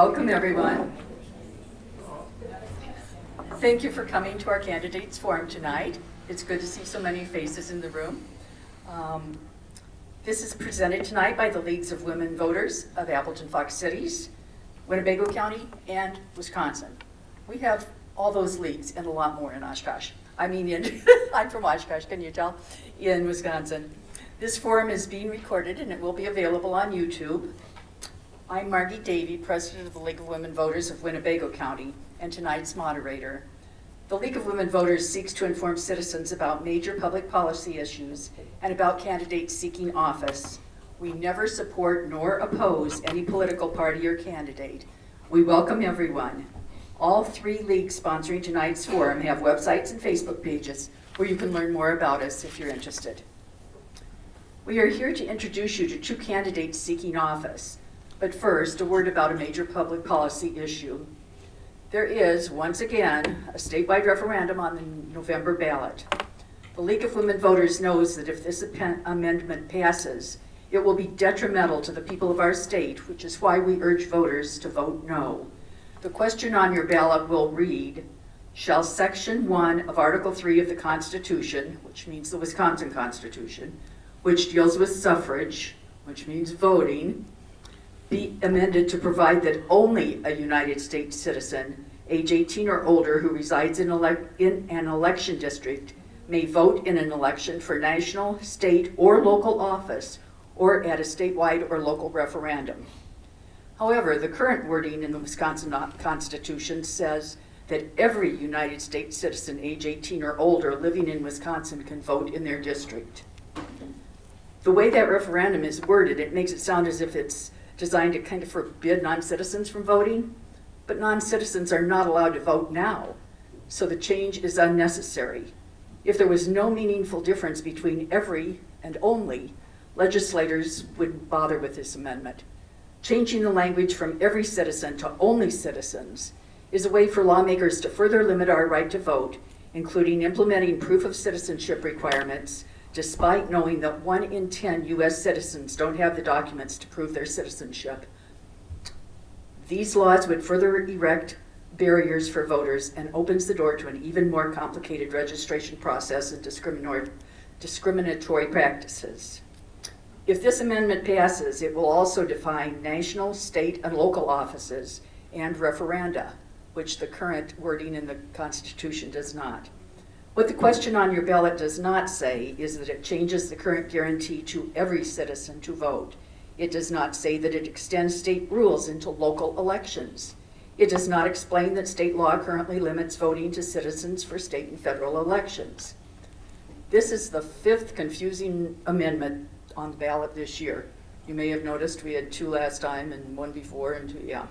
Welcome, everyone. Thank you for coming to our candidates forum tonight. It's good to see so many faces in the room. This is presented tonight by the Leagues of Women Voters of Appleton Fox Cities, Winnebago County, and Wisconsin. We have all those leagues and a lot more in Oshkosh. I'm from Oshkosh, can you tell? In Wisconsin. This forum is being recorded and it will be available on YouTube. I'm Margie Davey, President of the League of Women Voters of Winnebago County, and tonight's moderator. The League of Women Voters seeks to inform citizens about major public policy issues and about candidates seeking office. We never support nor oppose any political party or candidate. We welcome everyone. All three leagues sponsoring tonight's forum have websites and Facebook pages where you can learn more about us if you're interested. We are here to introduce you to two candidates seeking office. But first, a word about a major public policy issue. There is, once again, a statewide referendum on the November ballot. The League of Women Voters knows that if this amendment passes, it will be detrimental to the people of our state, which is why we urge voters to vote no. The question on your ballot will read, shall Section 1 of Article 3 of the Constitution, which means the Wisconsin Constitution, which deals with suffrage, which means voting, be amended to provide that only a United States citizen, age 18 or older, who resides in an election district may vote in an election for national, state, or local office, or at a statewide or local referendum. However, the current wording in the Wisconsin Constitution says that every United States citizen, age 18 or older, living in Wisconsin can vote in their district. The way that referendum is worded, it makes it sound as if it's designed to kind of forbid non-citizens from voting, but non-citizens are not allowed to vote now, so the change is unnecessary. If there was no meaningful difference between every and only, legislators wouldn't bother with this amendment. Changing the language from every citizen to only citizens is a way for lawmakers to further limit our right to vote, including implementing proof of citizenship requirements, despite knowing that 1 in 10 U.S. citizens don't have the documents to prove their citizenship. These laws would further erect barriers for voters and opens the door to an even more complicated registration process and discriminatory practices. If this amendment passes, it will also define national, state, and local offices and referenda, which the current wording in the Constitution does not. What the question on your ballot does not say is that it changes the current guarantee to every citizen to vote. It does not say that it extends state rules into local elections. It does not explain that state law currently limits voting to citizens for state and federal elections. This is the 5th confusing amendment on the ballot this year. You may have noticed we had 2 last time and 1 before and 2, yeah.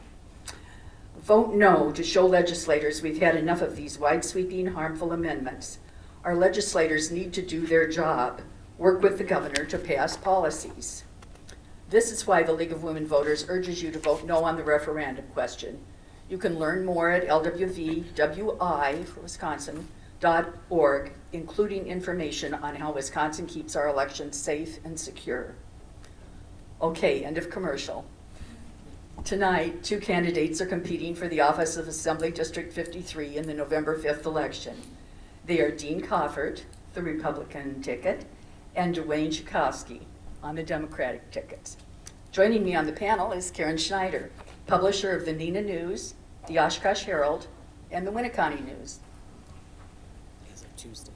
Vote no to show legislators we've had enough of these wide-sweeping, harmful amendments. Our legislators need to do their job, work with the governor to pass policies. This is why the League of Women Voters urges you to vote no on the referendum question. You can learn more at LWV, for Wisconsin.org, including information on how Wisconsin keeps our elections safe and secure. Okay, end of commercial. Tonight, 2 candidates are competing for the office of Assembly District 53 in the November 5th election. They are Dean Kaufert, the Republican ticket, and Duane Shukoski on the Democratic tickets. Joining me on the panel is Karen Schneider, publisher of the D-Neenah News, the Oshkosh Herald, and the Winneconne News. As of Tuesday.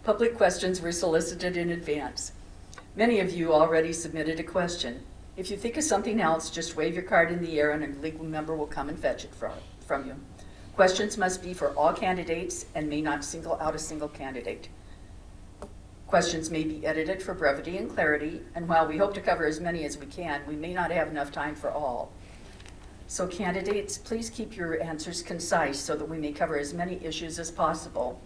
Public questions were solicited in advance. Many of you already submitted a question. If you think of something else, just wave your card in the air and a legal member will come and fetch it from you. Questions must be for all candidates and may not single out a single candidate. Questions may be edited for brevity and clarity, and while we hope to cover as many as we can, we may not have enough time for all. So candidates, please keep your answers concise so that we may cover as many issues as possible.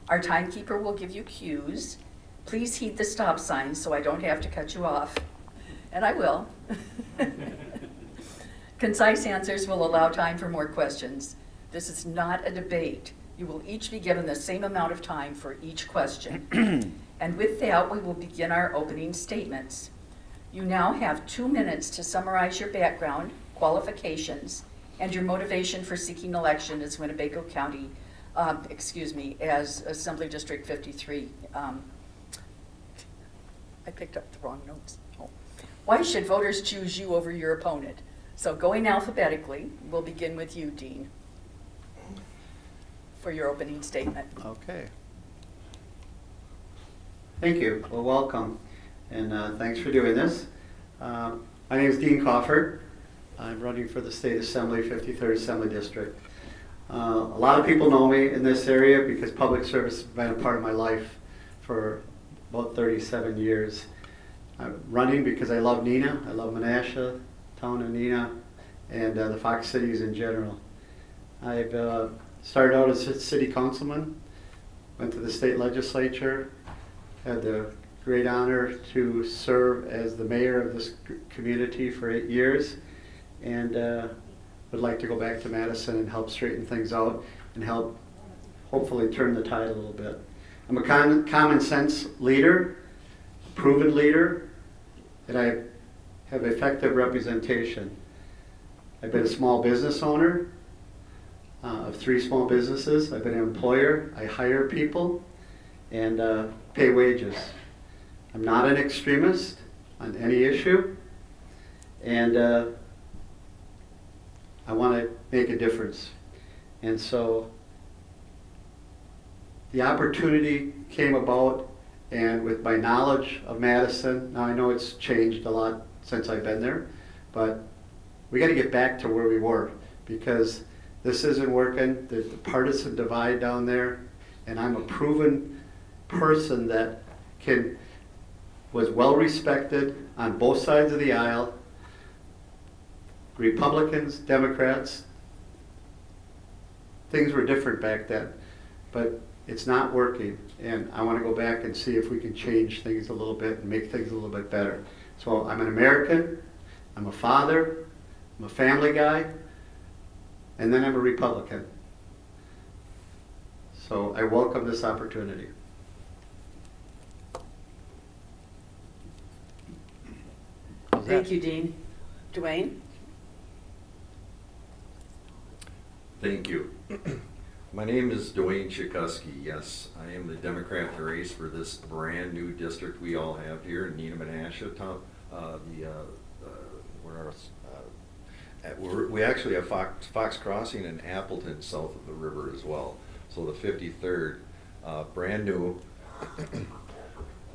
Our timekeeper will give you cues. Please heed the stop sign so I don't have to cut you off. And I will. Concise answers will allow time for more questions. This is not a debate. You will each be given the same amount of time for each question. And with that, we will begin our opening statements. You now have 2 minutes to summarize your background, qualifications, and your motivation for seeking election as Winnebago County, as Assembly District 53. I picked up the wrong notes. Oh. Why should voters choose you over your opponent? So going alphabetically, we'll begin with you, Dean, for your opening statement. Okay. Thank you. Well, welcome, and thanks for doing this. My name is Dean Kaufert. I'm running for the State Assembly, 53rd Assembly District. A lot of people know me in this area because public service has been a part of my life for about 37 years. I'm running because I love Neenah. I love Menasha, town of Neenah, and the Fox cities in general. I've started out as a city councilman, went to the state legislature, had the great honor to serve as the mayor of this community for 8 years, and would like to go back to Madison and help straighten things out and help hopefully turn the tide a little bit. I'm a common sense leader, proven leader, and I have effective representation. I've been a small business owner of 3 small businesses. I've been an employer. I hire people and pay wages. I'm not an extremist on any issue, and I want to make a difference. And so the opportunity came about, and with my knowledge of Madison, now I know it's changed a lot since I've been there, but we got to get back to where we were, because this isn't working. There's the partisan divide down there, and I'm a proven person that was well respected on both sides of the aisle, Republicans, Democrats. Things were different back then, but it's not working, and I want to go back and see if we can change things a little bit and make things a little bit better. So I'm an American, I'm a father, I'm a family guy, and then I'm a Republican. So I welcome this opportunity. Thank you, Dean. Duane? Thank you. My name is Duane Shukoski. Yes, I am the Democrat in the race for this brand new district we all have here in Neenah, Menasha. We actually have Fox Crossing and Appleton south of the river as well. So the 53rd, brand new.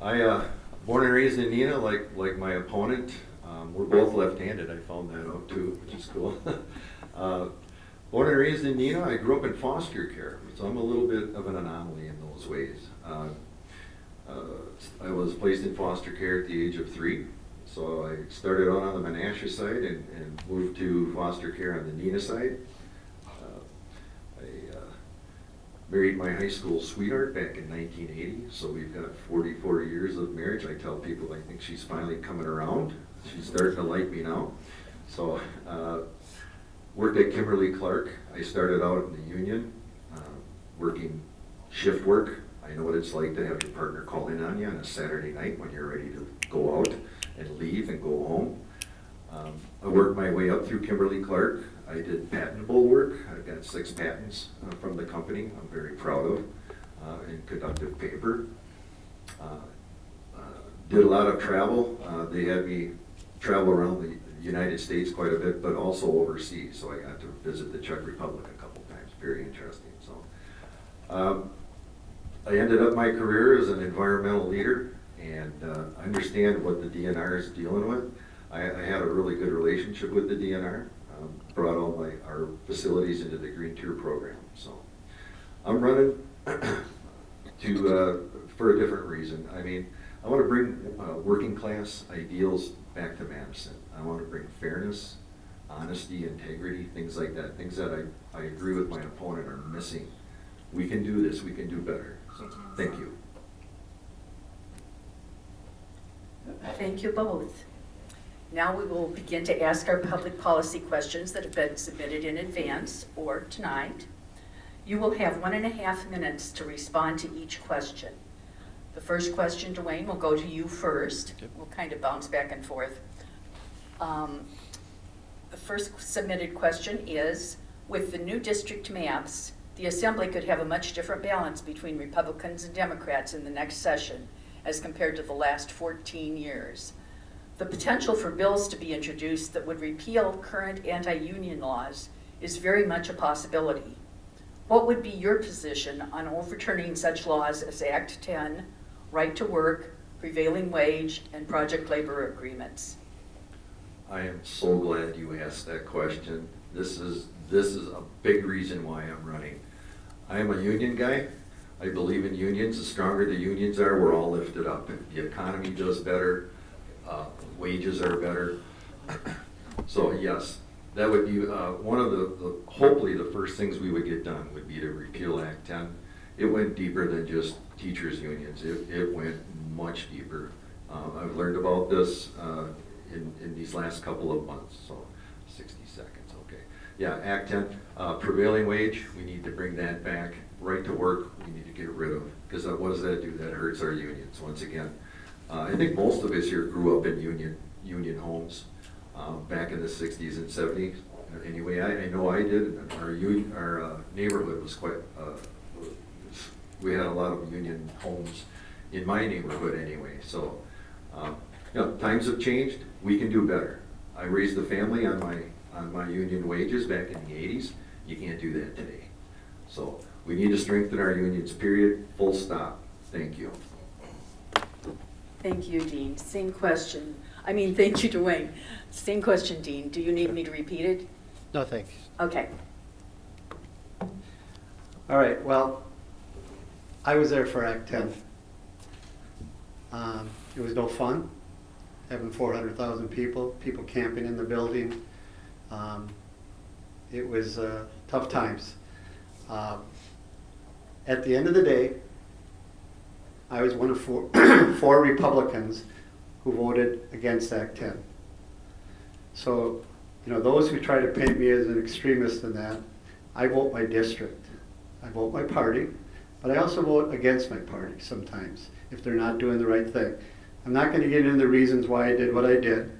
I born and raised in Neenah, like my opponent. We're both left-handed. I found that out too, which is cool. Born and raised in Neenah, I grew up in foster care, so I'm a little bit of an anomaly in those ways. I was placed in foster care at the age of 3, so I started out on the Menasha side and moved to foster care on the Neenah side. I married my high school sweetheart back in 1980, so we've got 44 years of marriage. I tell people I think she's finally coming around. She's starting to like me now. So. Worked at Kimberly-Clark. I started out in the union, working shift work. I know what it's like to have your partner call in on you on a Saturday night when you're ready to go out and leave and go home. I worked my way up through Kimberly-Clark. I did patentable work. I got 6 patents from the company I'm very proud of in conductive paper. Did a lot of travel. They had me travel around the United States quite a bit, but also overseas. So I got to visit the Czech Republic a couple times. Very interesting. So I ended up my career as an environmental leader, and I understand what the DNR is dealing with. I had a really good relationship with the DNR. Brought all our facilities into the Green Tier program. So I'm running for a different reason. I mean, I want to bring working class ideals back to Madison. I want to bring fairness, honesty, integrity, things like that. Things that I agree with my opponent are missing. We can do this. We can do better. So, thank you. Thank you both. Now we will begin to ask our public policy questions that have been submitted in advance or tonight. You will have 1.5 minutes to respond to each question. The first question, Duane, will go to you first. Okay. We'll kind of bounce back and forth. The first submitted question is, with the new district maps, the Assembly could have a much different balance between Republicans and Democrats in the next session as compared to the last 14 years. The potential for bills to be introduced that would repeal current anti-union laws is very much a possibility. What would be your position on overturning such laws as Act 10, Right to Work, Prevailing Wage, and Project Labor Agreements? I am so glad you asked that question. This is a big reason why I'm running. I am a union guy. I believe in unions. The stronger the unions are, we're all lifted up. The economy does better. Wages are better. So yes, that would be one of the hopefully the first things we would get done would be to repeal Act 10. It went deeper than just teachers' unions. It went much deeper. I've learned about this in these last couple of months, so 60 seconds, okay. Yeah, Act 10, prevailing wage, we need to bring that back. Right to work, we need to get rid of, because what does that do? That hurts our unions, once again. I think most of us here grew up in union homes back in the 60s and 70s. Anyway, I know I did, and our neighborhood was quite, we had a lot of union homes in my neighborhood anyway, so times have changed. We can do better. I raised a family on my union wages back in the 80s. You can't do that today. So we need to strengthen our unions, period, full stop. Thank you. Thank you, Dean. Same question. Thank you, Duane. Same question, Dean. Do you need me to repeat it? No, thanks. Okay. All right, well, I was there for Act 10. It was no fun, having 400,000 people camping in the building. It was tough times. At the end of the day, I was one of four Republicans who voted against Act 10. So, those who try to paint me as an extremist in that, I vote my district. I vote my party, but I also vote against my party sometimes if they're not doing the right thing. I'm not going to get into the reasons why I did what I did,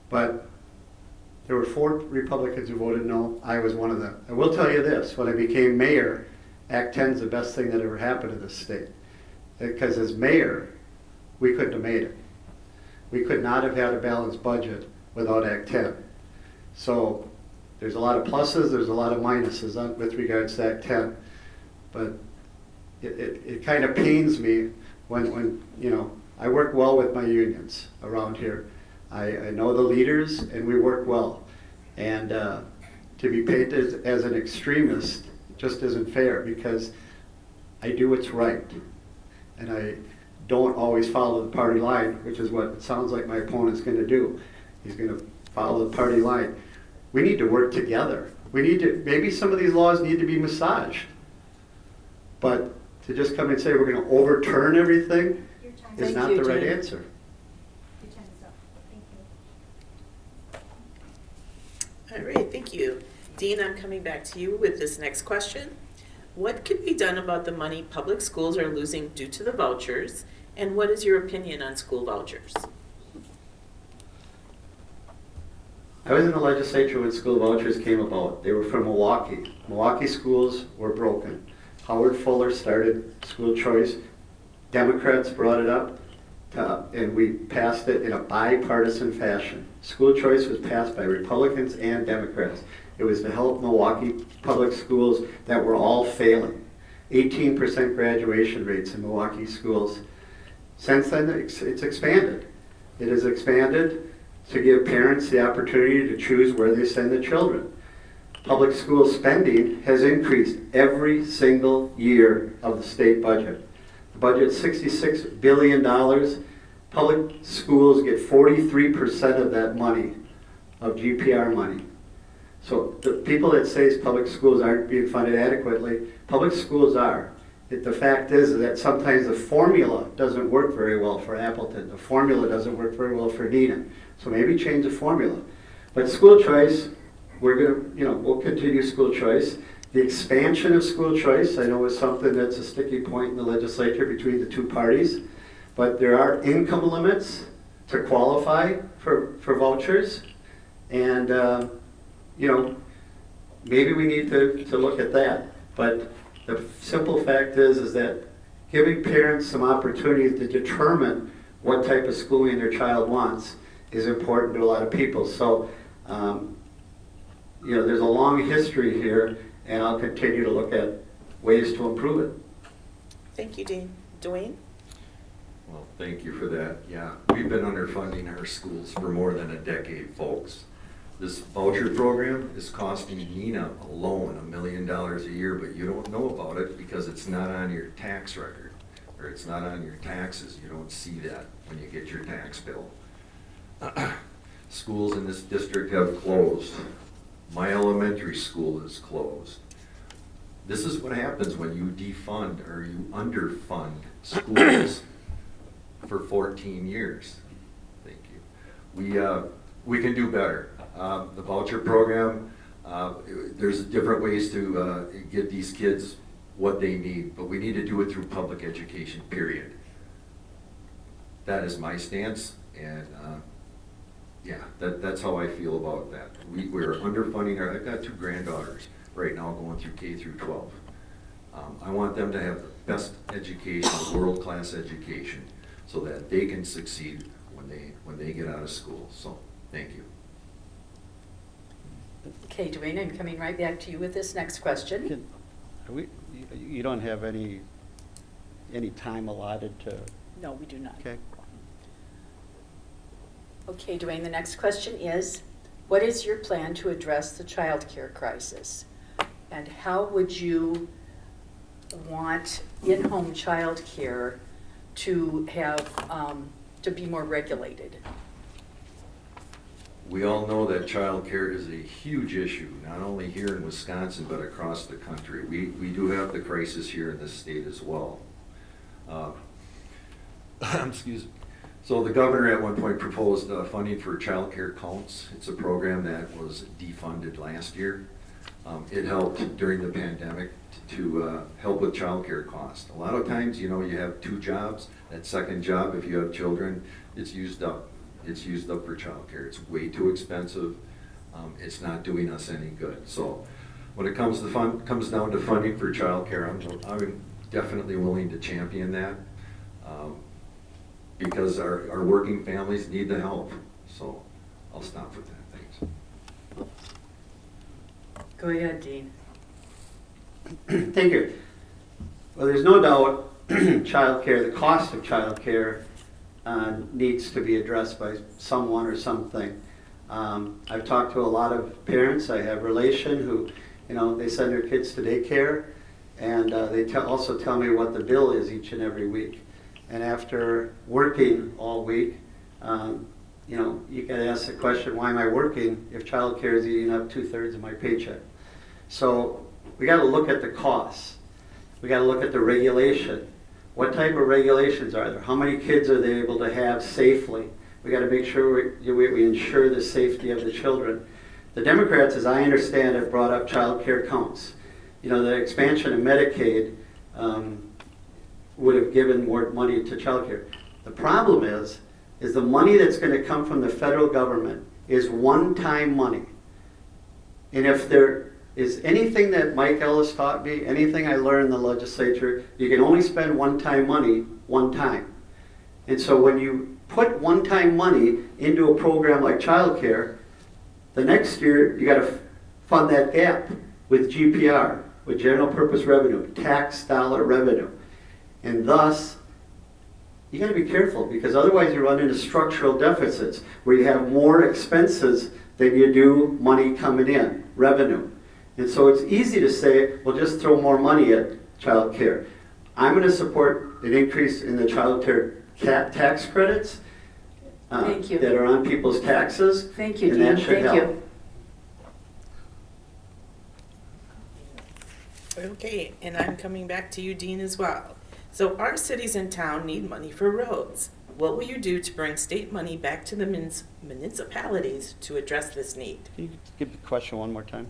but there were 4 Republicans who voted no. I was one of them. I will tell you this, when I became mayor, Act 10 is the best thing that ever happened to this state. Because as mayor, we couldn't have made it. We could not have had a balanced budget without Act 10. So there's a lot of pluses, there's a lot of minuses with regards to Act 10. But it kind of pains me when I work well with my unions around here. I know the leaders and we work well. And to be painted as an extremist just isn't fair, because I do what's right. And I don't always follow the party line, which is what it sounds like my opponent's going to do. He's going to follow the party line. We need to work together. Maybe some of these laws need to be massaged. But to just come and say we're going to overturn everything is Thank not you, the right Dean. answer. Your time is up. Thank you. All right, thank you. Dean, I'm coming back to you with this next question. What could be done about the money public schools are losing due to the vouchers, and what is your opinion on school vouchers? I was in the legislature when school vouchers came about. They were from Milwaukee. Milwaukee schools were broken. Howard Fuller started school choice. Democrats brought it up, and we passed it in a bipartisan fashion. School choice was passed by Republicans and Democrats. It was to help Milwaukee public schools that were all failing. 18% graduation rates in Milwaukee schools. Since then, it's expanded. It has expanded to give parents the opportunity to choose where they send the children. Public school spending has increased every single year of the state budget. The budget is $66 billion. Public schools get 43% of that money, of GPR money. So the people that say public schools aren't being funded adequately, public schools are. The fact is that sometimes the formula doesn't work very well for Appleton. The formula doesn't work very well for D-Neenah. So maybe change the formula. But school choice, we'll continue school choice. The expansion of school choice, I know, is something that's a sticky point in the legislature between the two parties, but there are income limits to qualify for vouchers, and maybe we need to look at that. But the simple fact is that giving parents some opportunity to determine what type of schooling their child wants is important to a lot of people. So, there's a long history here, and I'll continue to look at ways to improve it. Thank you, Dean. Duane? Well, thank you for that. Yeah, we've been underfunding our schools for more than a decade, folks. This voucher program is costing Neenah alone $1 million a year, but you don't know about it because it's not on your tax record, or it's not on your taxes. You don't see that when you get your tax bill. Schools in this district have closed. My elementary school is closed. This is what happens when you defund or you underfund schools for 14 years. Thank you. We can do better. The voucher program, there's different ways to get these kids what they need, but we need to do it through public education, period. That is my stance, and that's how I feel about that. We're underfunding I've got 2 granddaughters right now going through K through 12. I want them to have the best education, world-class education, so that they can succeed when they get out of school. So, thank you. Okay, Duane, I'm coming right back to you with this next question. You don't have any time allotted to? No, we do not. Okay. Okay, Duane, the next question is, what is your plan to address the child care crisis? And how would you want in-home child care to have, to be more regulated? We all know that child care is a huge issue, not only here in Wisconsin, but across the country. We do have the crisis here in this state as well. Excuse me. So the governor at one point proposed funding for child care counts. It's a program that was defunded last year. It helped during the pandemic to help with child care costs. A lot of times, you have 2 jobs. That second job, if you have children, it's used up. It's used up for child care. It's way too expensive. It's not doing us any good. So when it comes down to funding for child care, I'm definitely willing to champion that. Because our working families need the help. So I'll stop with that. Thanks. Go ahead, Dean. Thank you. Well, there's no doubt childcare, the cost of childcare needs to be addressed by someone or something. I've talked to a lot of parents. I have relation who, they send their kids to daycare, and they also tell me what the bill is each and every week. And after working all week, you got to ask the question, why am I working if childcare is eating up 2/3 of my paycheck? So we got to look at the costs. We got to look at the regulation. What type of regulations are there? How many kids are they able to have safely? We got to make sure we ensure the safety of the children. The Democrats, as I understand it, brought up child care counts. The expansion of Medicaid would have given more money to child care. The problem is the money that's going to come from the federal government is one-time money. And if there is anything that Mike Ellis taught me, anything I learned in the legislature, you can only spend one-time money one time. And so when you put one-time money into a program like child care, the next year you got to fund that gap with GPR, with general purpose revenue, tax dollar revenue. And thus, you got to be careful, because otherwise you run into structural deficits where you have more expenses than you do money coming in, revenue. And so it's easy to say, well, just throw more money at child care. I'm going to support an increase in the child care tax credits Thank you. that are on people's taxes. Thank you, and Dean. that should Thank help. you. Okay, and I'm coming back to you, Dean, as well. So our cities and town need money for roads. What will you do to bring state money back to the municipalities to address this need? Can you give the question one more time?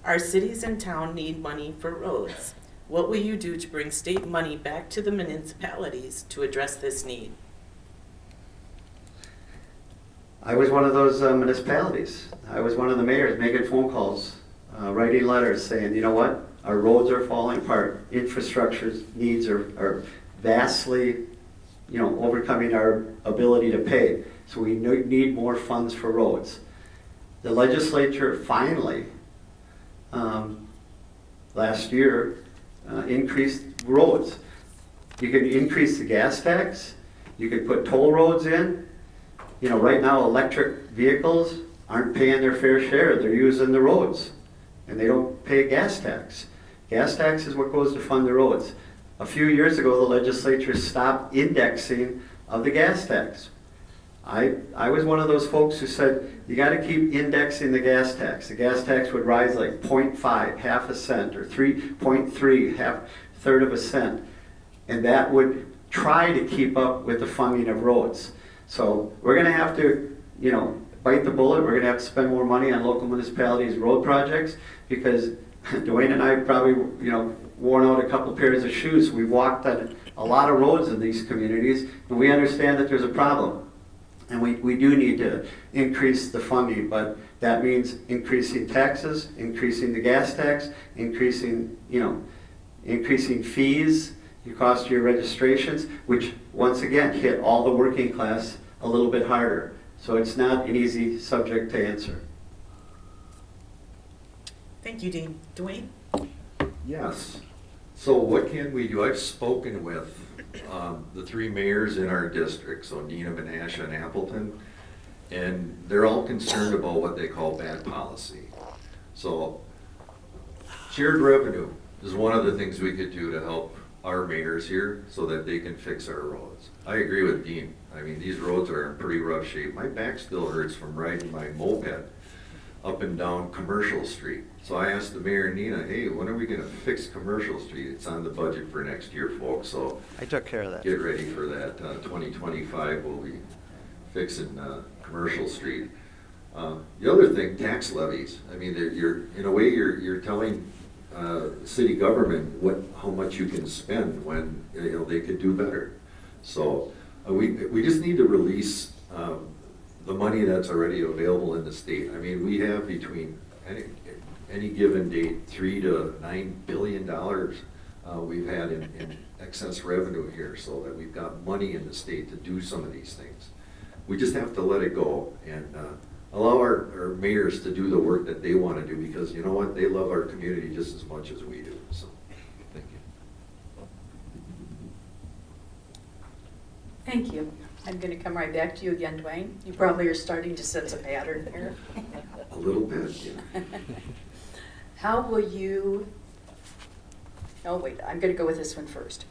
Our cities and town need money for roads. What will you do to bring state money back to the municipalities to address this need? I was one of those municipalities. I was one of the mayors making phone calls, writing letters saying, you know what? Our roads are falling apart. Infrastructure needs are vastly, overcoming our ability to pay. So we need more funds for roads. The legislature finally, last year, increased roads. You can increase the gas tax. You can put toll roads in. Right now, electric vehicles aren't paying their fair share. They're using the roads, and they don't pay a gas tax. Gas tax is what goes to fund the roads. A few years ago, the legislature stopped indexing of the gas tax. I was one of those folks who said, you got to keep indexing the gas tax. The gas tax would rise like 0.5, half a cent, or 3.3, third of a cent. And that would try to keep up with the funding of roads. So we're going to have to, bite the bullet. We're going to have to spend more money on local municipalities' road projects because Duane and I probably, worn out a couple pairs of shoes. We've walked on a lot of roads in these communities, and we understand that there's a problem. And we do need to increase the funding, but that means increasing taxes, increasing the gas tax, increasing fees, the cost of your registrations, which once again hit all the working class a little bit harder. So it's not an easy subject to answer. Thank you, Dean. Duane? Yes. So what can we do? I've spoken with the three mayors in our district, so Neenah, Menasha, and Appleton, and they're all concerned about what they call bad policy. So shared revenue is one of the things we could do to help our mayors here so that they can fix our roads. I agree with Dean. I mean, these roads are in pretty rough shape. My back still hurts from riding my moped up and down Commercial Street. So I asked the mayor, Neenah, hey, when are we gonna fix Commercial Street? It's on the budget for next year, folks, so I took care of that. get ready for that. 2025, we'll be fixing Commercial Street. The other thing, tax levies. I mean, you're in a way you're telling city government how much you can spend when they could do better. So we just need to release the money that's already available in the state. I mean, we have between any given date $3 to $9 billion we've had in excess revenue here, so that we've got money in the state to do some of these things. We just have to let it go and allow our mayors to do the work that they want to do, because you know what, they love our community just as much as we do. So, thank you. Thank you. I'm going to come right back to you again, Duane. You probably are starting to sense a pattern there. A little bit, yeah. How will you, oh wait, I'm going to go with this one first.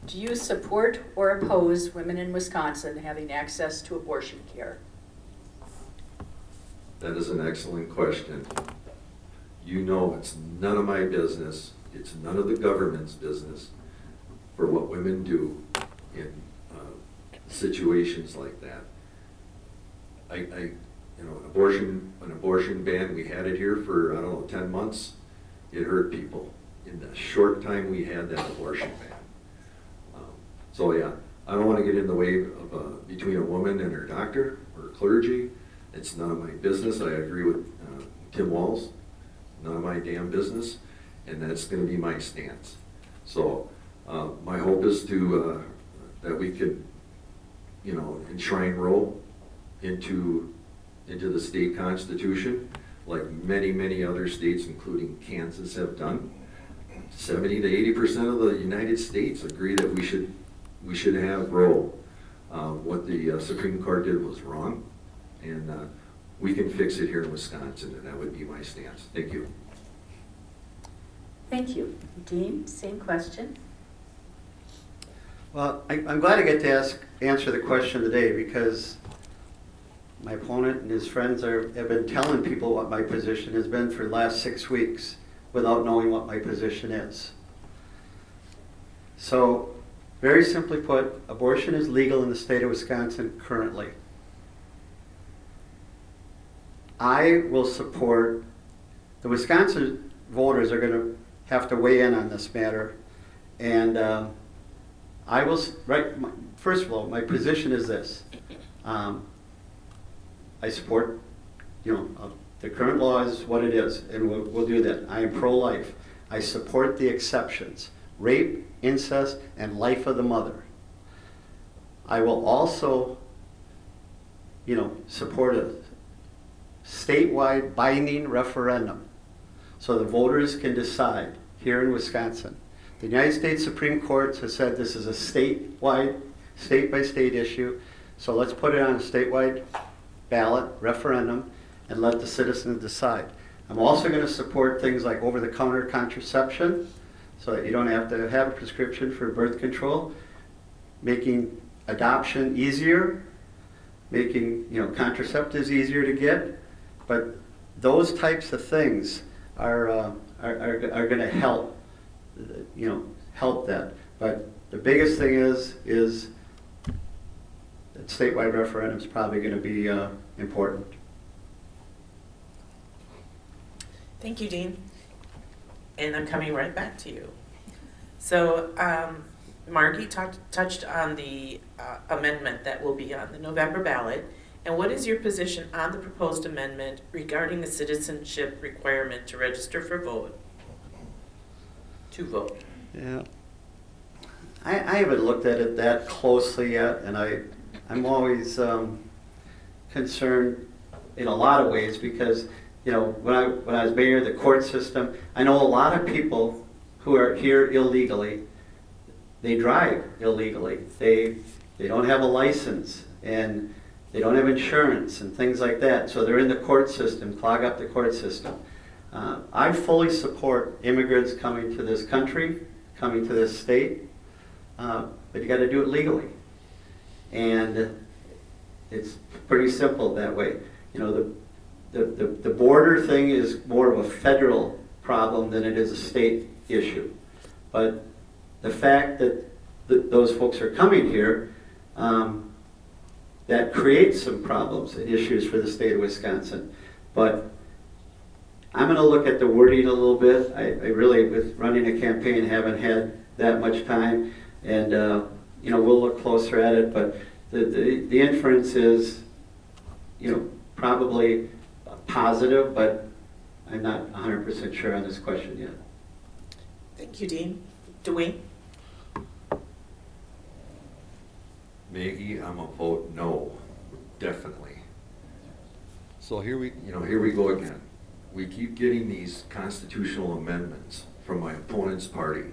Do you support or oppose women in Wisconsin having access to abortion care? That is an excellent question. You know, it's none of my business. It's none of the government's business for what women do in situations like that. An abortion ban, we had it here for, 10 months. It hurt people in the short time we had that abortion ban. So yeah, I don't want to get in the way of between a woman and her doctor or clergy. It's none of my business. I agree with Tim Walz. None of my damn business, and that's going to be my stance. So my hope is to that we could, enshrine Roe into the state constitution, like many other states, including Kansas, have done. 70 to 80% of the United States agree that we should have Roe. What the Supreme Court did was wrong, and we can fix it here in Wisconsin, and that would be my stance. Thank you. Thank you. Dean, same question. Well, I'm glad I get to answer the question today, because my opponent and his friends have been telling people what my position has been for the last 6 weeks without knowing what my position is. So, very simply put, abortion is legal in the state of Wisconsin currently. I will support, the Wisconsin voters are going to have to weigh in on this matter. And I will, first of all, my position is this. I support, the current law is what it is, and we'll do that. I am pro-life. I support the exceptions: rape, incest, and life of the mother. I will also, support a statewide binding referendum so the voters can decide here in Wisconsin. The United States Supreme Court has said this is a statewide, state-by-state issue, so let's put it on a statewide ballot referendum and let the citizens decide. I'm also going to support things like over-the-counter contraception so that you don't have to have a prescription for birth control, making adoption easier, making contraceptives easier to get. But those types of things are going to help, help that. But the biggest thing is that statewide referendum is probably going to be important. Thank you, Dean. And I'm coming right back to you. So, Margie touched on the amendment that will be on the November ballot. And what is your position on the proposed amendment regarding the citizenship requirement to register for vote? To vote. Yeah. I haven't looked at it that closely yet, and I'm always concerned in a lot of ways because, when I was mayor of the court system, I know a lot of people who are here illegally. They drive illegally. They don't have a license, and they don't have insurance and things like that. So they're in the court system, clog up the court system. I fully support immigrants coming to this country, coming to this state, but you got to do it legally. And it's pretty simple that way. The border thing is more of a federal problem than it is a state issue. But the fact that those folks are coming here, that creates some problems and issues for the state of Wisconsin. But I'm going to look at the wording a little bit. I really, with running a campaign, haven't had that much time, and we'll look closer at it. But the inference is, probably positive, but I'm not 100% sure on this question yet. Thank you, Dean. Duane? Maggie, I'm a vote no, definitely. So here we go again. We keep getting these constitutional amendments from my opponent's party,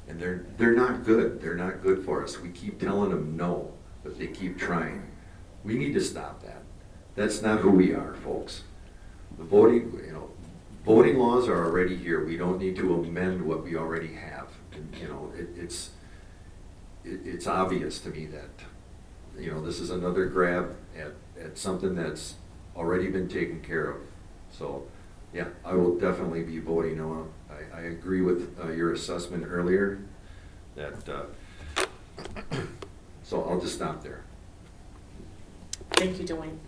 and they're not good. They're not good for us. We keep telling them no, but they keep trying. We need to stop that. That's not who we are, folks. The voting laws are already here. We don't need to amend what we already have. And, it's obvious to me that, this is another grab at something that's already been taken care of. So, yeah, I will definitely be voting no. I agree with your assessment earlier that, so I'll just stop there. Thank you, Duane.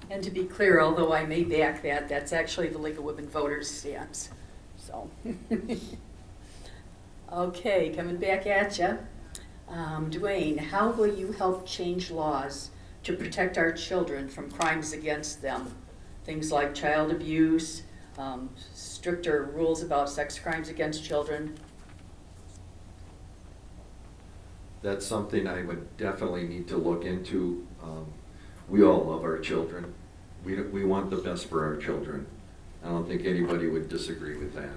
And to be clear, although I may back that, that's actually the League of Women Voters stance. So, okay, coming back at you. Duane, how will you help change laws to protect our children from crimes against them? Things like child abuse, stricter rules about sex crimes against children. That's something I would definitely need to look into. We all love our children. We want the best for our children. I don't think anybody would disagree with that.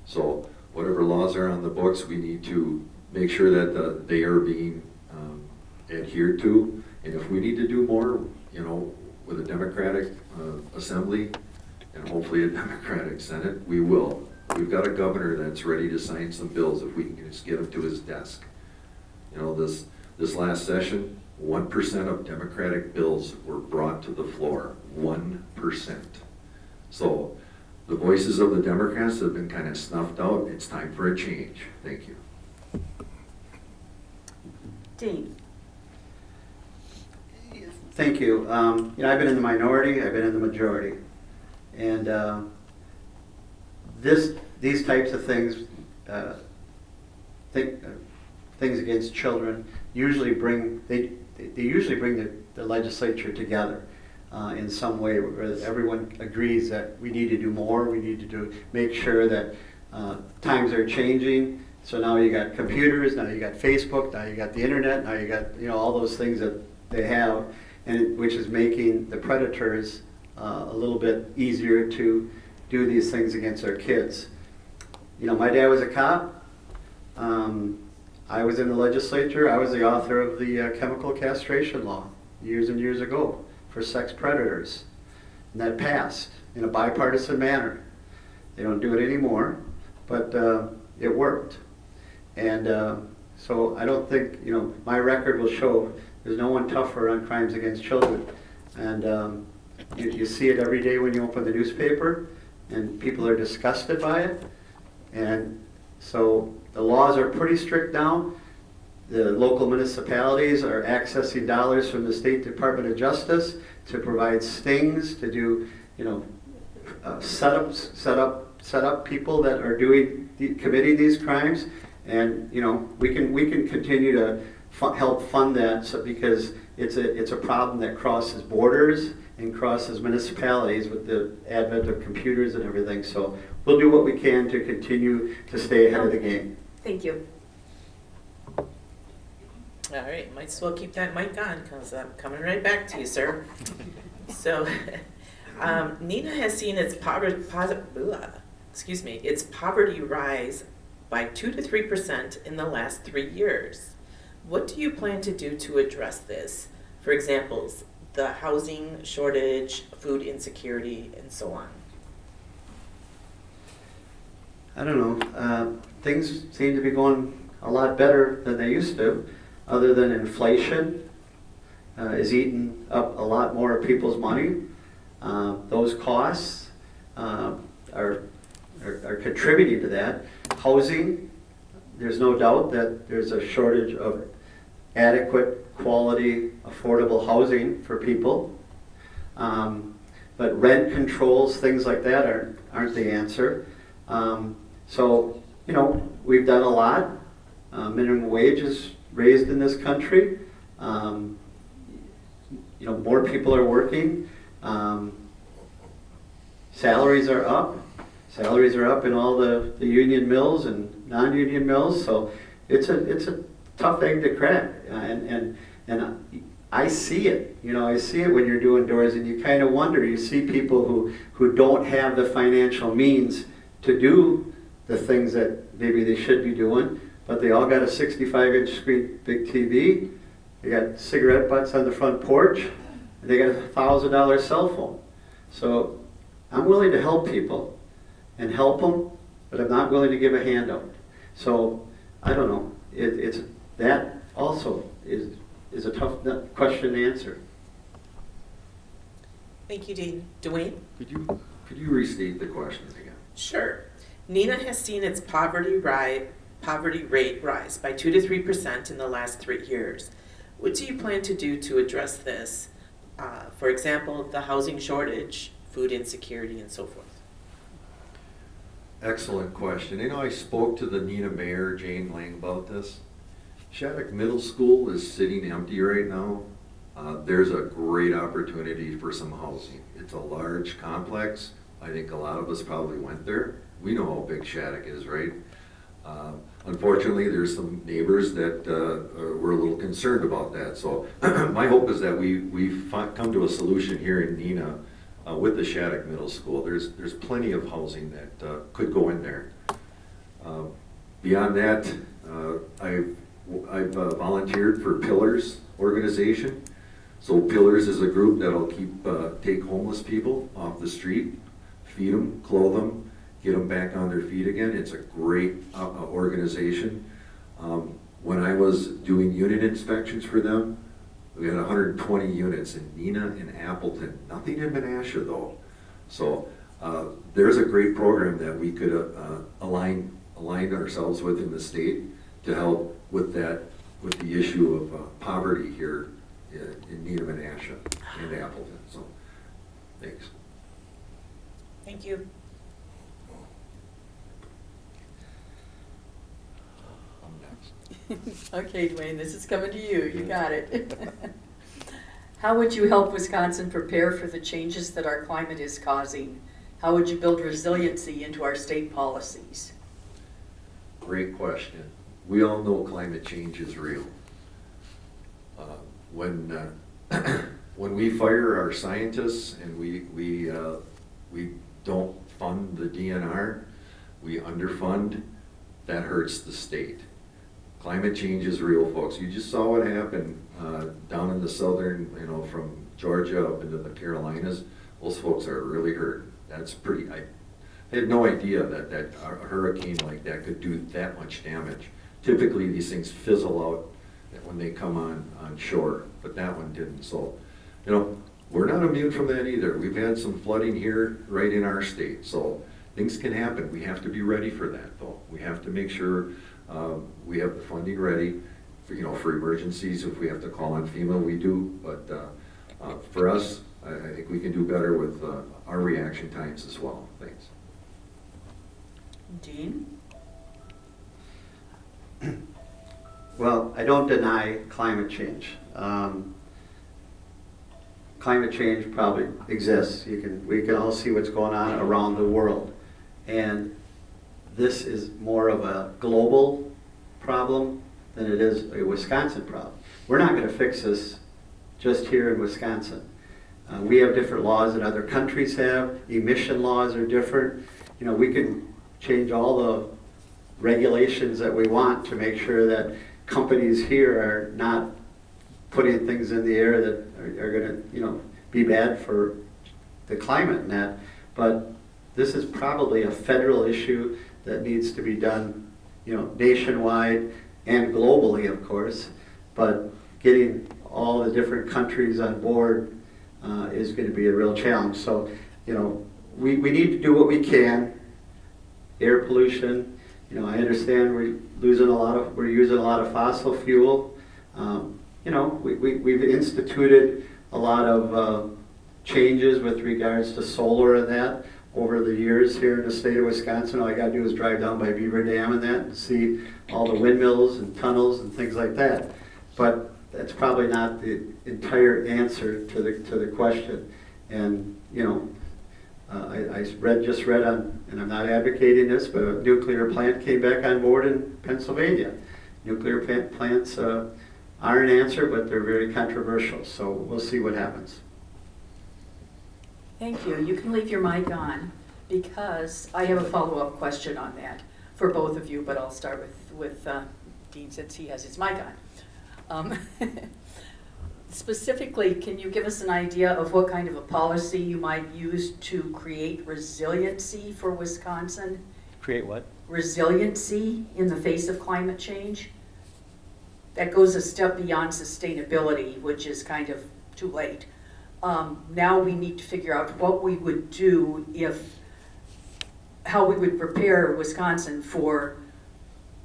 So whatever laws are on the books, we need to make sure that they are being adhered to. And if we need to do more, with a Democratic Assembly and hopefully a Democratic Senate, we will. We've got a governor that's ready to sign some bills if we can just get him to his desk. This last session, 1% of Democratic bills were brought to the floor. 1%. So the voices of the Democrats have been kind of snuffed out. It's time for a change. Thank you. Dean. Thank you. I've been in the minority, I've been in the majority. And these types of things, things against children, usually bring they usually bring the legislature together in some way where everyone agrees that we need to do more. We need to make sure that times are changing. So now you got computers, now you got Facebook, now you got the internet, now you got all those things that they have, and which is making the predators a little bit easier to do these things against our kids. My dad was a cop. I was in the legislature. I was the author of the chemical castration law years and years ago for sex predators. And that passed in a bipartisan manner. They don't do it anymore, but it worked. And so I don't think, my record will show there's no one tougher on crimes against children. And you see it every day when you open the newspaper, and people are disgusted by it. And so the laws are pretty strict now. The local municipalities are accessing dollars from the State Department of Justice to provide stings, to do, set up people that are committing these crimes, and we can continue to help fund that, because it's a problem that crosses borders and crosses municipalities with the advent of computers and everything. So we'll do what we can to continue to stay ahead of the game. Thank you. All right, might as well keep that mic on because I'm coming right back to you, sir. So, Neenah has seen its poverty rise by 2 to 3% in the last 3 years. What do you plan to do to address this? For examples, the housing shortage, food insecurity, and so on. I don't know. Things seem to be going a lot better than they used to, other than inflation is eating up a lot more of people's money. Those costs are contributing to that. Housing, there's no doubt that there's a shortage of adequate, quality, affordable housing for people. But rent controls, things like that aren't the answer. So, we've done a lot. Minimum wage is raised in this country. More people are working. Salaries are up. Salaries are up in all the union mills and non-union mills. So it's a tough egg to crack. And I see it. I see it when you're doing doors, and you kind of wonder. You see people who don't have the financial means to do the things that maybe they should be doing, but they all got a 65-inch screen, big TV. They got cigarette butts on the front porch, and they got a $1,000 cell phone. So I'm willing to help people and help them, but I'm not willing to give a handout. So I don't know. It's that also is a tough question to answer. Thank you, Dean. Duane? Could you restate the question again? Sure. Neenah has seen its poverty rate rise by 2 to 3% in the last 3 years. What do you plan to do to address this? For example, the housing shortage, food insecurity, and so forth. Excellent question. I spoke to the Neenah Mayor, Jane Lang, about this. Shattuck Middle School is sitting empty right now. There's a great opportunity for some housing. It's a large complex. I think a lot of us probably went there. We know how big Shattuck is, right? Unfortunately, there's some neighbors that were a little concerned about that. So my hope is that we come to a solution here in Neenah with the Shattuck Middle School. There's plenty of housing that could go in there. Beyond that, I've volunteered for Pillars organization. So Pillars is a group that'll take homeless people off the street, feed them, clothe them, get them back on their feet again. It's a great organization. When I was doing unit inspections for them, we had 120 units in Neenah and Appleton. Nothing in Menasha though. So there's a great program that we could align ourselves with in the state to help with the issue of poverty here in Neenah, Menasha, and Appleton. So thanks. Thank you. I'm next. Okay, Duane, this is coming to you. You got it. How would you help Wisconsin prepare for the changes that our climate is causing? How would you build resiliency into our state policies? Great question. We all know climate change is real. When when we fire our scientists and we don't fund the DNR, we underfund, that hurts the state. Climate change is real, folks. You just saw what happened down in the southern, from Georgia up into the Carolinas. Those folks are really hurt. That's pretty, I had no idea that a hurricane like that could do that much damage. Typically, these things fizzle out when they come on shore, but that one didn't. So, we're not immune from that either. We've had some flooding here right in our state. So things can happen. We have to be ready for that, though. We have to make sure we have the funding ready for emergencies. If we have to call on FEMA, we do. But for us, I think we can do better with our reaction times as well. Thanks. Dean? Well, I don't deny climate change. Climate change probably exists. We can all see what's going on around the world. And this is more of a global problem than it is a Wisconsin problem. We're not going to fix this just here in Wisconsin. We have different laws that other countries have. Emission laws are different. We can change all the regulations that we want to make sure that companies here are not putting things in the air that are going to, be bad for the climate and that. But this is probably a federal issue that needs to be done, nationwide and globally, of course. But getting all the different countries on board is going to be a real challenge. So, we need to do what we can. Air pollution, I understand we're using a lot of fossil fuel. We've instituted a lot of changes with regards to solar and that over the years here in the state of Wisconsin. All I got to do is drive down by Beaver Dam and that and see all the windmills and tunnels and things like that. But that's probably not the entire answer to the question. And I just read on, and I'm not advocating this, but a nuclear plant came back on board in Pennsylvania. Nuclear plants are an answer, but they're very controversial. So we'll see what happens. Thank you. You can leave your mic on because I have a follow-up question on that for both of you, but I'll start with Dean since he has his mic on. Specifically, can you give us an idea of what kind of a policy you might use to create resiliency for Wisconsin? Create what? Resiliency in the face of climate change? That goes a step beyond sustainability, which is kind of too late. Now we need to figure out what we would do how we would prepare Wisconsin for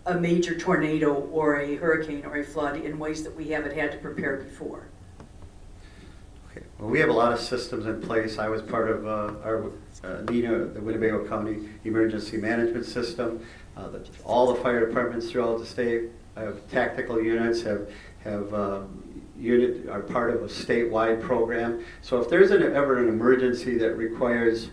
a major tornado or a hurricane or a flood in ways that we haven't had to prepare before. Okay. Well, we have a lot of systems in place. I was part of our D-Neenah, the Winnebago County Emergency Management System. All the fire departments throughout the state have tactical units, are part of a statewide program. So if there's ever an emergency that requires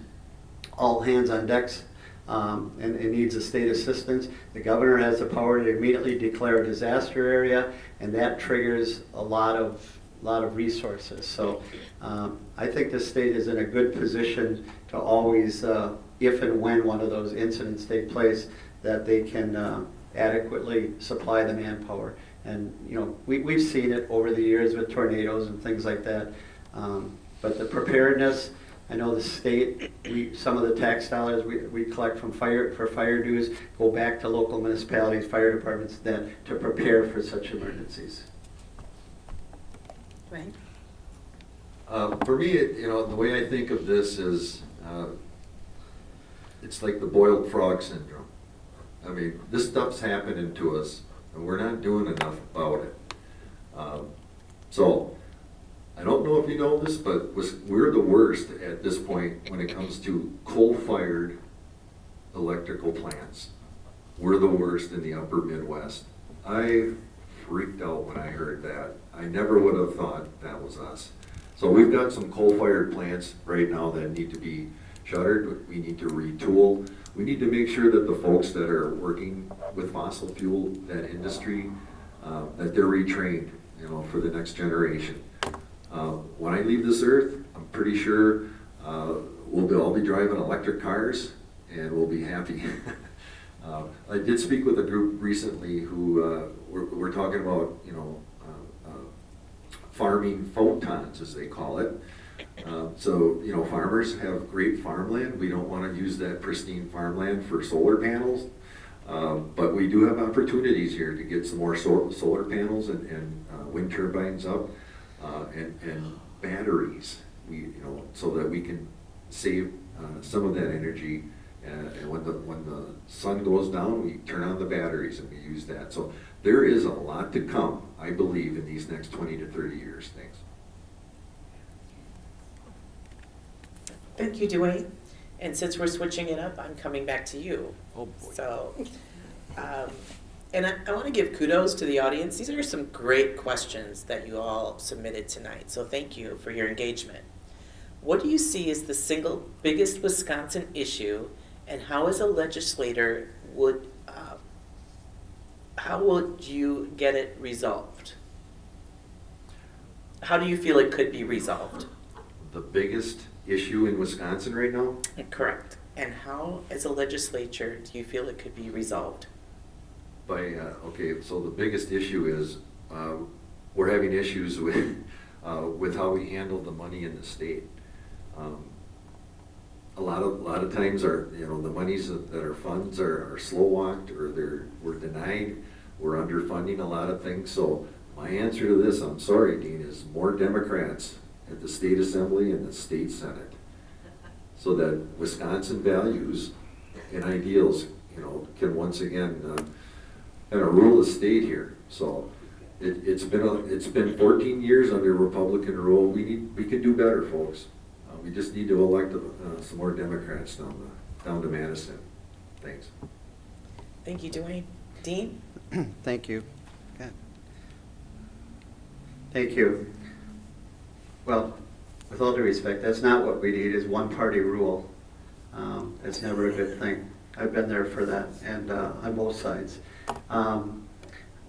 all hands on decks and it needs a state assistance, the governor has the power to immediately declare a disaster area, and that triggers a lot of resources. So I think the state is in a good position to always, if and when one of those incidents take place, that they can adequately supply the manpower. And we've seen it over the years with tornadoes and things like that. But the preparedness, I know the state, some of the tax dollars we collect for fire dues go back to local municipalities, fire departments, to prepare for such emergencies. Right? For me, the way I think of this is, it's like the boiled frog syndrome. I mean, this stuff's happening to us, and we're not doing enough about it. So, I don't know if you know this, but we're the worst at this point when it comes to coal-fired electrical plants. We're the worst in the upper Midwest. I freaked out when I heard that. I never would have thought that was us. So we've got some coal-fired plants right now that need to be shuttered. We need to retool. We need to make sure that the folks that are working with fossil fuel, that industry, that they're retrained, you know, for the next generation. When I leave this earth, I'm pretty sure we'll all be driving electric cars and we'll be happy. I did speak with a group recently who were talking about, you know, farming photons, as they call it. So, you know, farmers have great farmland. We don't want to use that pristine farmland for solar panels. But we do have opportunities here to get some more solar panels and wind turbines up, and batteries. You know, so that we can save some of that energy. And when the sun goes down, we turn on the batteries and we use that. So there is a lot to come, I believe, in these next 20 to 30 years. Thanks. Thank you, Duane. And since we're switching it up, I'm coming back to you. Oh, boy. So, and I want to give kudos to the audience. These are some great questions that you all submitted tonight. So thank you for your engagement. What do you see as the single biggest Wisconsin issue, and how as a legislator how would you get it resolved? How do you feel it could be resolved? The biggest issue in Wisconsin right now? Correct. And how, as a legislature, do you feel it could be resolved? Okay, so the biggest issue is we're having issues with how we handle the money in the state. A lot of times the monies that our funds are slow walked, or we're denied. We're underfunding a lot of things. So my answer to this, I'm sorry, Dean, is more Democrats at the state assembly and the state senate, so that Wisconsin values and ideals, you know, can once again kind of rule the state here. So it's been 14 years under Republican rule. We can do better, folks. We just need to elect some more Democrats down to Madison. Thanks. Thank you, Duane. Dean? Thank you. Good. Thank you. Well, with all due respect, that's not what we need, is one-party rule. It's never a good thing. I've been there for that, and on both sides.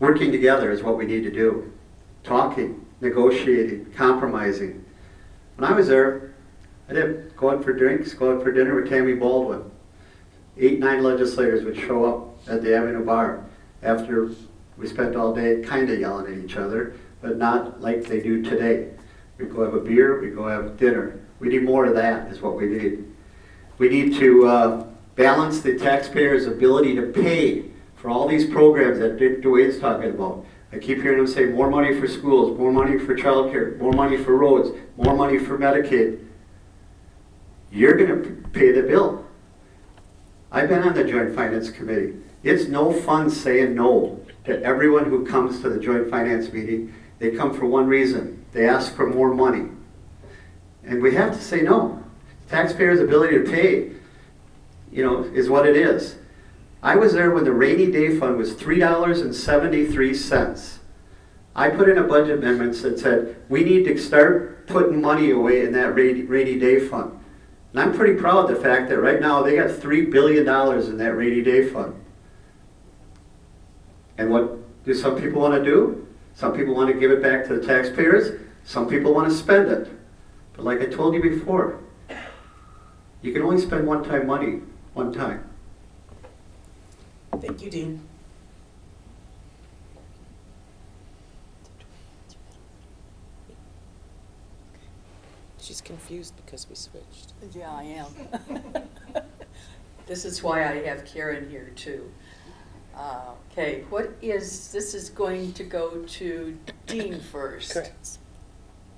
Working together is what we need to do. Talking, negotiating, compromising. When I was there, I did go out for drinks, go out for dinner with Tammy Baldwin. 8, 9 legislators would show up at the Avenue Bar after we spent all day kind of yelling at each other, but not like they do today. We'd go have a beer, we'd go have dinner. We need more of that, is what we need. We need to balance the taxpayers' ability to pay for all these programs that Duane's talking about. I keep hearing him say more money for schools, more money for childcare, more money for roads, more money for Medicaid. You're going to pay the bill. I've been on the Joint Finance Committee. It's no fun saying no to everyone who comes to the Joint Finance meeting. They come for one reason. They ask for more money. And we have to say no. Taxpayers' ability to pay, you know, is what it is. I was there when the rainy day fund was $3.73. I put in a budget amendment that said we need to start putting money away in that rainy day fund. And I'm pretty proud of the fact that right now they got $3 billion in that rainy day fund. And what do some people want to do? Some people want to give it back to the taxpayers. Some people want to spend it. But like I told you before, you can only spend one-time money, one time. Thank you, Dean. She's confused because we switched. Yeah, I am. This is why I have Karen here too. Okay, this is going to go to Dean first. Correct.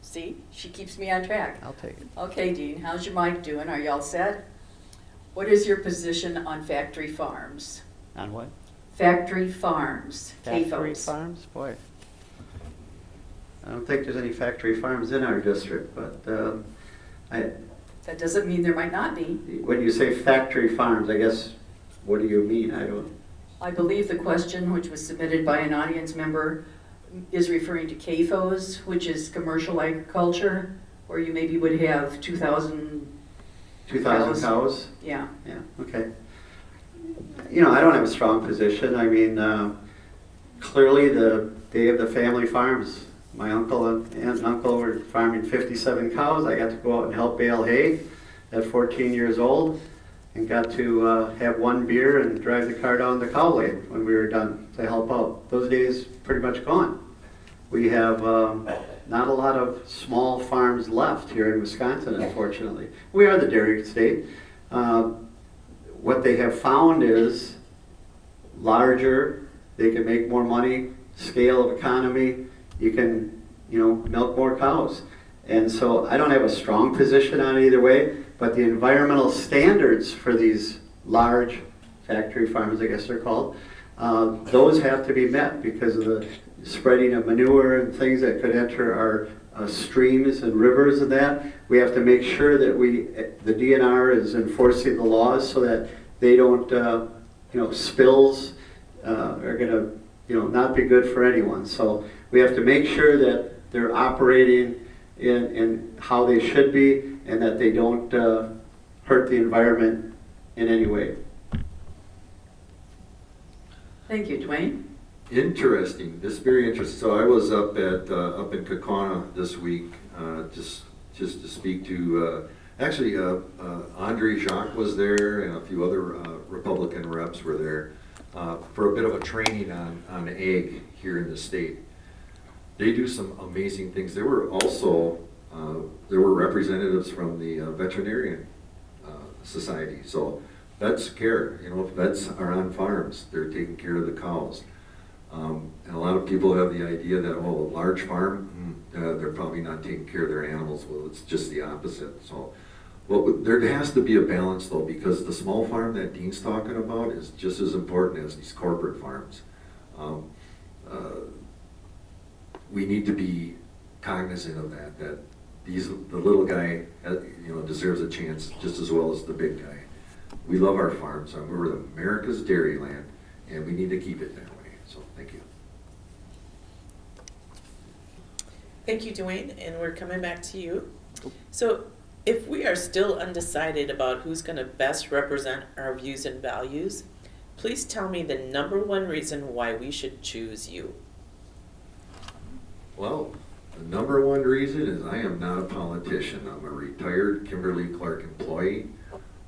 See, she keeps me on track. I'll take it. Okay, Dean, how's your mic doing? Are y'all set? What is your position on factory farms? On what? Factory farms. Factory CAFOs. farms? Boy. I don't think there's any factory farms in our district, but That doesn't mean there might not be. when you say factory farms, I guess, what do you mean? I don't. I believe the question, which was submitted by an audience member, is referring to CAFOs, which is commercial agriculture, where you maybe would have 2,000. 2,000 cows? Yeah. Yeah, okay. You know, I don't have a strong position. I mean, clearly they have the family farms. My uncle and aunt and uncle were farming 57 cows. I got to go out and help bale hay at 14 years old and got to have one beer and drive the car down the cow lane when we were done to help out. Those days pretty much gone. We have not a lot of small farms left here in Wisconsin, unfortunately. We are the dairy state. What they have found is larger, they can make more money, scale of economy, you can, you know, milk more cows. And so I don't have a strong position on either way, but the environmental standards for these large factory farms, I guess they're called, those have to be met because of the spreading of manure and things that could enter our streams and rivers and that. We have to make sure that the DNR is enforcing the laws so that they don't, you know, spills are going to, you know, not be good for anyone. So we have to make sure that they're operating in how they should be and that they don't hurt the environment in any way. Thank you, Duane. Interesting. This is very interesting. So I was up in Kaukauna this week, just to speak to. Actually, Andre Jacques was there, and a few other Republican reps were there for a bit of a training on ag here in the state. They do some amazing things. There were also representatives from the veterinarian society. So vets care. You know, if vets are on farms, they're taking care of the cows. And a lot of people have the idea that, oh, a large farm, they're probably not taking care of their animals. Well, it's just the opposite. So, well, there has to be a balance, though, because the small farm that Dean's talking about is just as important as these corporate farms. We need to be cognizant of that the little guy, you know, deserves a chance just as well as the big guy. We love our farms. We're America's dairy land, and we need to keep it that way. So, thank you. Thank you, Duane, and we're coming back to you. So if we are still undecided about who's going to best represent our views and values, please tell me the #1 reason why we should choose you. Well, the #1 reason is I am not a politician. I'm a retired Kimberly-Clark employee.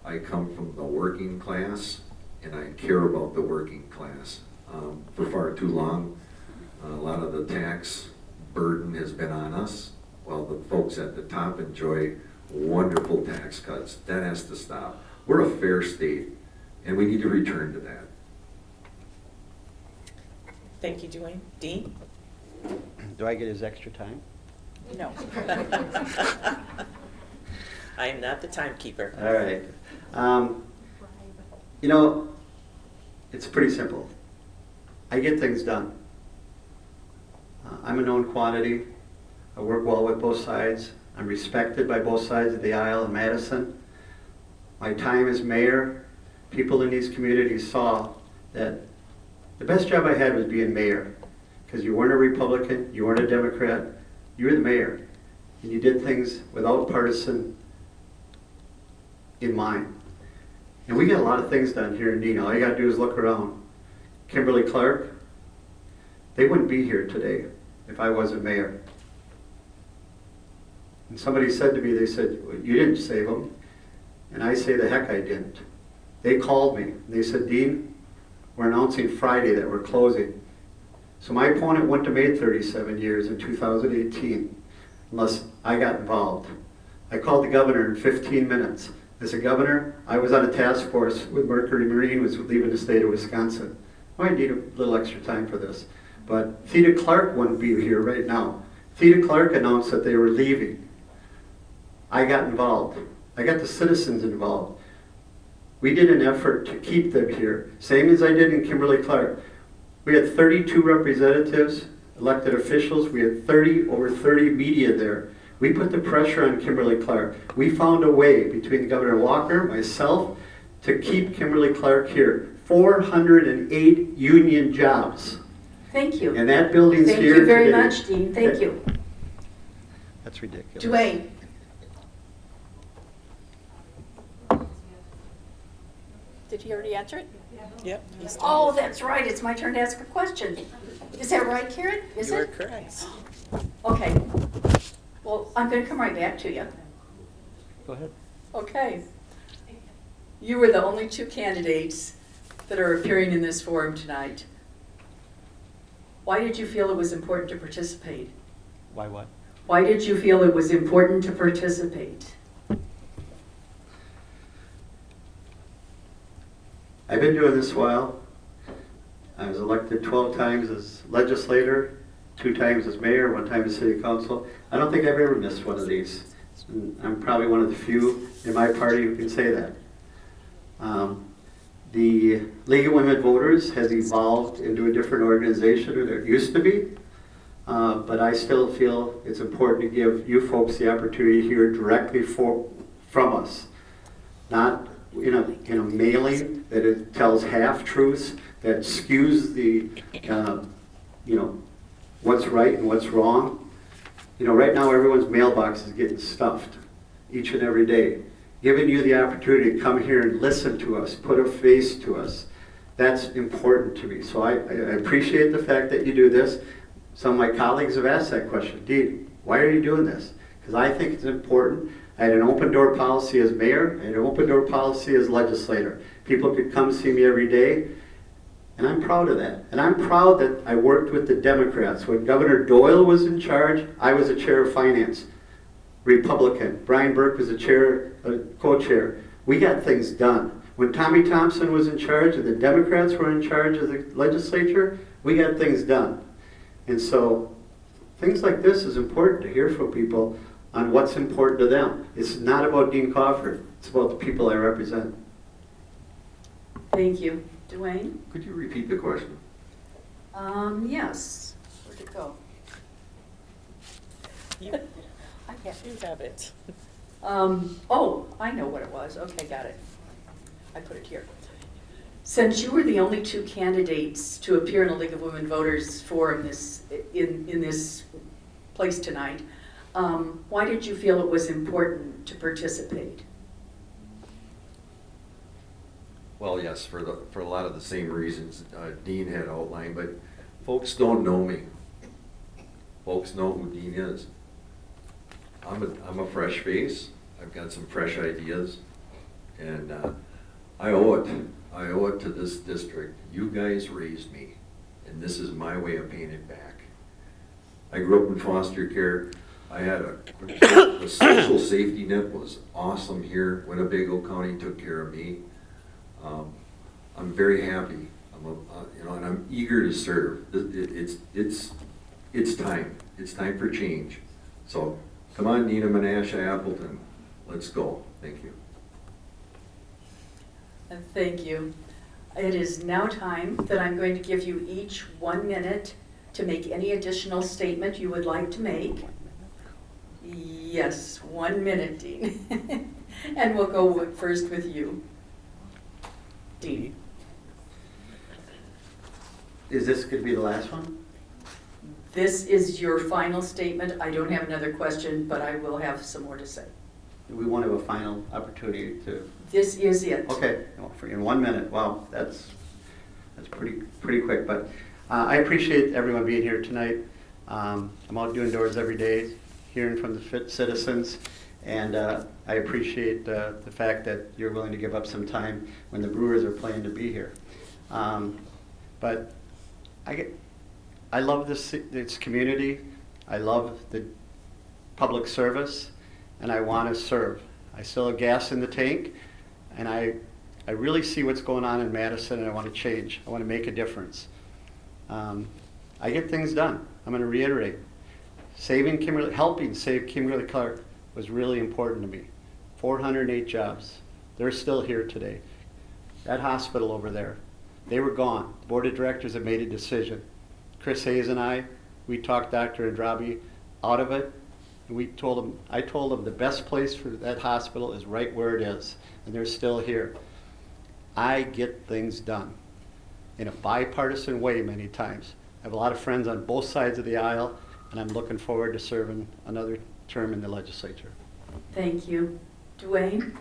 I come from the working class, and I care about the working class. For far too long, a lot of the tax burden has been on us, while the folks at the top enjoy wonderful tax cuts. That has to stop. We're a fair state, and we need to return to that. Thank you, Duane. Dean? Do I get his extra time? No. I am not the timekeeper. All right. You know, it's pretty simple. I get things done. I'm a known quantity. I work well with both sides. I'm respected by both sides of the aisle in Madison. My time as mayor, people in these communities saw that the best job I had was being mayor, because you weren't a Republican, you weren't a Democrat, you were the mayor, and you did things without partisan in mind. And we get a lot of things done here in D-Neenah. All you got to do is look around. Kimberly-Clark, they wouldn't be here today if I wasn't mayor. And somebody said to me, they said, well, you didn't save them. And I say, the heck I didn't. They called me. And they said, Dean, we're announcing Friday that we're closing. So my opponent wouldn't have made 37 years in 2018 unless I got involved. I called the governor in 15 minutes. I said, Governor, I was on a task force with Mercury Marine, was leaving the state of Wisconsin. I might need a little extra time for this. But Theda Clark wouldn't be here right now. Theda Clark announced that they were leaving. I got involved. I got the citizens involved. We did an effort to keep them here, same as I did in Kimberly-Clark. We had 32 representatives elected officials. We had over 30 media there. We put the pressure on Kimberly-Clark. We found a way between Governor Walker, myself, to keep Kimberly-Clark here. 408 union jobs. Thank you. And that building's Thank here you very today. much, Dean. Thank you. That's ridiculous. Duane. Did he already answer it? Yep. he's done. Oh, that's right. It's my turn to ask a question. Is that right, Karen? Is You are it? correct. Okay. Well, I'm going to come right back to you. Go ahead. Okay. You were the only two candidates that are appearing in this forum tonight. Why did you feel it was important to participate? Why what? Why did you feel it was important to participate? I've been doing this a while. I was elected 12 times as legislator, 2 times as mayor, 1 time as city council. I don't think I've ever missed one of these. And I'm probably one of the few in my party who can say that. The League of Women Voters has evolved into a different organization than it used to be. But I still feel it's important to give you folks the opportunity to hear directly from us. Not in a mailing that it tells half-truths, that skews the, what's right and what's wrong. Right now everyone's mailbox is getting stuffed each and every day. Giving you the opportunity to come here and listen to us, put a face to us, that's important to me. So I appreciate the fact that you do this. Some of my colleagues have asked that question. Dean, why are you doing this? Because I think it's important. I had an open door policy as mayor. I had an open door policy as legislator. People could come see me every day. And I'm proud of that. And I'm proud that I worked with the Democrats. When Governor Doyle was in charge, I was a chair of finance. Republican. Brian Burke was a co-chair. We got things done. When Tommy Thompson was in charge and the Democrats were in charge of the legislature, we got things done. And so things like this is important to hear from people on what's important to them. It's not about Dean Kaufert. It's about the people I represent. Thank you. Duane? Could you repeat the question? Yes. Where'd it go? You, I have you have it. Oh, I know what it was. Okay, got it. I put it here. Since you were the only two candidates to appear in a League of Women Voters forum in this place tonight, why did you feel it was important to participate? Well, yes, for a lot of the same reasons Dean had outlined, but folks don't know me. Folks know who Dean is. I'm a fresh face. I've got some fresh ideas, and I owe it to this district. You guys raised me, and this is my way of paying it back. I grew up in foster care. I had the social safety net was awesome here. Winnebago County took care of me. I'm very happy. And I'm eager to serve. It's time. It's time for change. So come on, Neenah, Menasha, Appleton. Let's go. Thank you. And thank you. It is now time that I'm going to give you each 1 minute to make any additional statement you would like to make. Yes, 1 minute, Dean. And we'll go first with you. Dean. Is this going to be the last one? This is your final statement. I don't have another question, but I will have some more to say. We want to have a final opportunity to. This is it. Okay, in 1 minute. Wow, that's pretty quick. But I appreciate everyone being here tonight. I'm out doing doors every day, hearing from the citizens, and I appreciate the fact that you're willing to give up some time when the Brewers are playing to be here. But I love this community. I love the public service, and I want to serve. I still have gas in the tank, and I really see what's going on in Madison, and I want to change. I want to make a difference. I get things done. I'm going to reiterate. Helping save Kimberly-Clark was really important to me. 408 jobs. They're still here today. That hospital over there, they were gone. The board of directors have made a decision. Chris Hayes and I We talked Dr. Andrabi out of it. And I told them the best place for that hospital is right where it is, and they're still here. I get things done in a bipartisan way many times. I have a lot of friends on both sides of the aisle, and I'm looking forward to serving another term in the legislature. Thank you. Duane?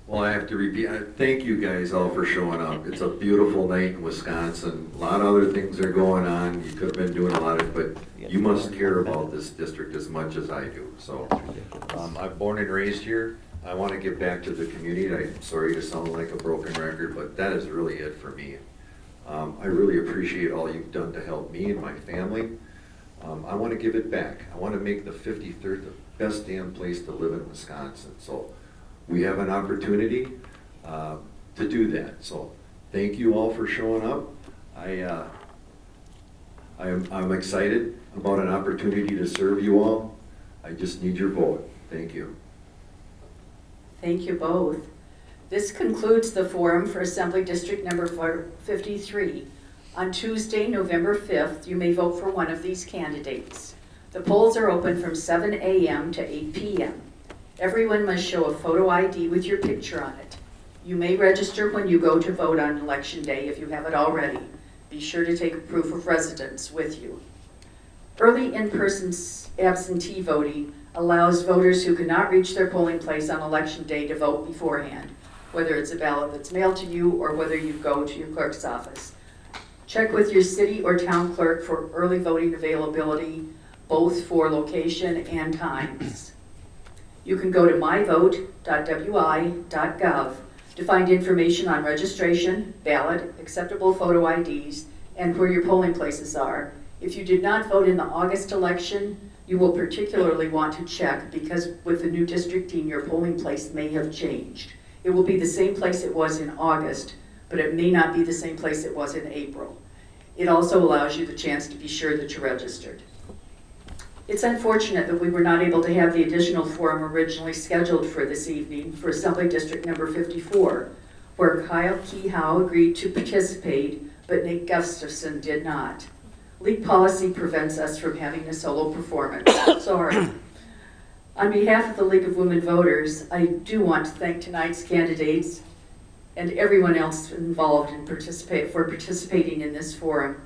Well, I have to repeat, thank you guys all for showing up. It's a beautiful night in Wisconsin. A lot of other things are going on. You could have been doing a lot of, but you must care about this district as much as I do. So, I'm born and raised here. I want to give back to the community. I'm sorry to sound like a broken record, but that is really it for me. I really appreciate all you've done to help me and my family. I want to give it back. I want to make the 53rd the best damn place to live in Wisconsin. So we have an opportunity to do that. So thank you all for showing up. I'm excited about an opportunity to serve you all. I just need your vote. Thank you. Thank you both. This concludes the forum for Assembly District number 53. On Tuesday, November 5th, you may vote for one of these candidates. The polls are open from 7 a.m. to 8 p.m. Everyone must show a photo ID with your picture on it. You may register when you go to vote on Election Day if you haven't already. Be sure to take a proof of residence with you. Early in-person absentee voting allows voters who cannot reach their polling place on Election Day to vote beforehand, whether it's a ballot that's mailed to you or whether you go to your clerk's office. Check with your city or town clerk for early voting availability, both for location and times. You can go to myvote.wi.gov to find information on registration, ballot, acceptable photo IDs, and where your polling places are. If you did not vote in the August election, you will particularly want to check because with the new districting, your polling place may have changed. It will be the same place it was in August, but it may not be the same place it was in April. It also allows you the chance to be sure that you're registered. It's unfortunate that we were not able to have the additional forum originally scheduled for this evening for Assembly District number 54, where Kyle Kehoe agreed to participate, but Nate Gustafson did not. League policy prevents us from having a solo performance. Sorry. On behalf of the League of Women Voters, I do want to thank tonight's candidates and everyone else involved in participating in this forum.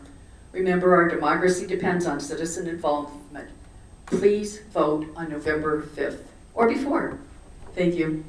Remember, our democracy depends on citizen involvement. Please vote on November 5th or before. Thank you.